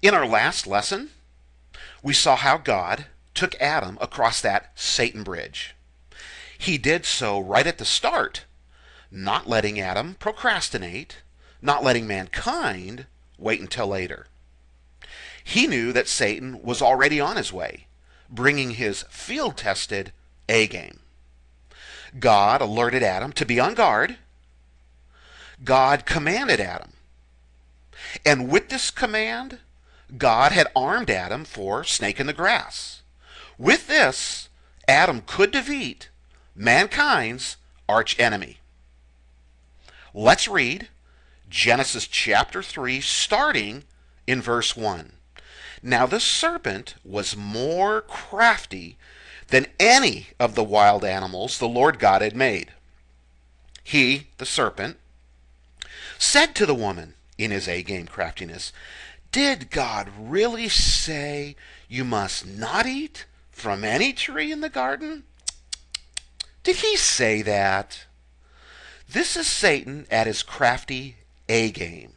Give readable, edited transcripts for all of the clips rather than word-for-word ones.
In our last lesson, we saw how God took Adam across that Satan bridge. He did so right at the start, not letting Adam procrastinate, not letting mankind wait until later. He knew that Satan was already on his way, bringing his field-tested A game. God alerted Adam to be on guard. God commanded Adam. And with this command, God had armed Adam for snake in the grass. With this, Adam could defeat mankind's archenemy. Let's read Genesis chapter 3, starting in verse 1. Now the serpent was more crafty than any of the wild animals the Lord God had made. He, the serpent, said to the woman in his A-game craftiness, "Did God really say you must not eat from any tree in the garden? Did he say that?" This is Satan at his crafty A-game.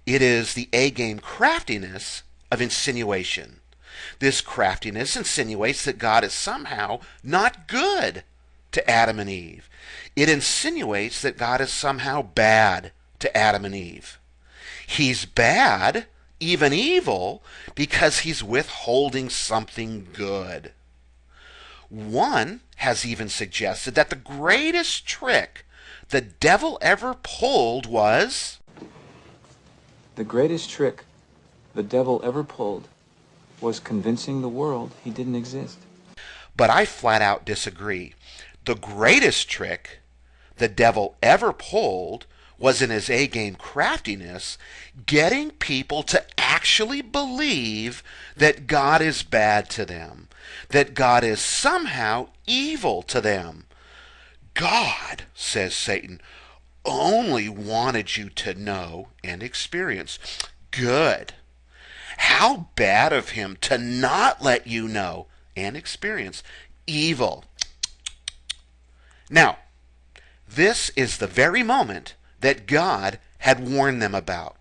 It is the A-game craftiness of insinuation. This craftiness insinuates that God is somehow not good to Adam and Eve. It insinuates that God is somehow bad to Adam and Eve. He's bad, even evil, because he's withholding something good. One has even suggested that the greatest trick the devil ever pulled was... The greatest trick the devil ever pulled was convincing the world he didn't exist. But I flat out disagree. The greatest trick the devil ever pulled was, in his A-game craftiness, getting people to actually believe that God is bad to them, that God is somehow evil to them. God, says Satan, only wanted you to know and experience good. How bad of him to not let you know and experience evil. Now, this is the very moment that God had warned them about.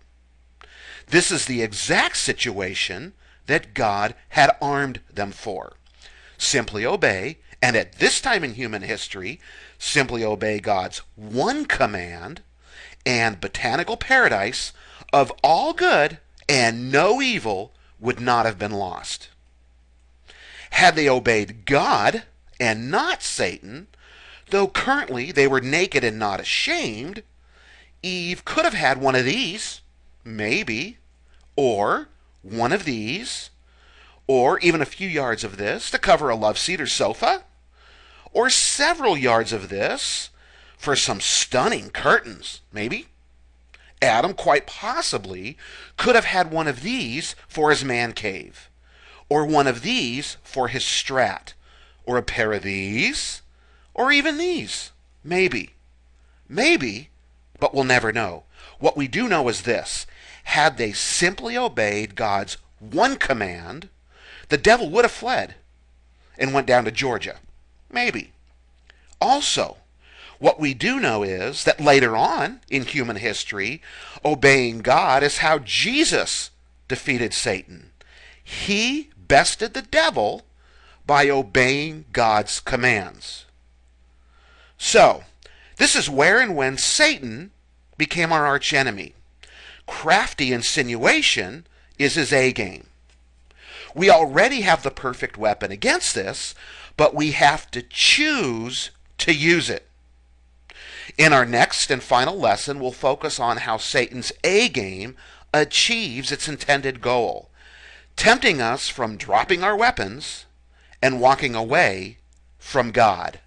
This is the exact situation that God had armed them for. Simply obey, and at this time in human history, simply obey God's one command, and botanical paradise of all good and no evil would not have been lost. Had they obeyed God and not Satan, though currently they were naked and not ashamed, Eve could have had one of these, maybe, or one of these, or even a few yards of this to cover a love-seat or sofa, or several yards of this for some stunning curtains, maybe. Adam quite possibly could have had one of these for his man cave, or one of these for his strat, or a pair of these, or even these, maybe. Maybe, but we'll never know. What we do know is this: had they simply obeyed God's one command, the devil would have fled and went down to Georgia. Maybe. Also, what we do know is that later on in human history, obeying God is how Jesus defeated Satan. He bested the devil by obeying God's commands. So, this is where and when Satan became our archenemy. Crafty insinuation is his A-game. We already have the perfect weapon against this, but we have to choose to use it. In our next and final lesson, we'll focus on how Satan's A-game achieves its intended goal, tempting us from dropping our weapons and walking away from God.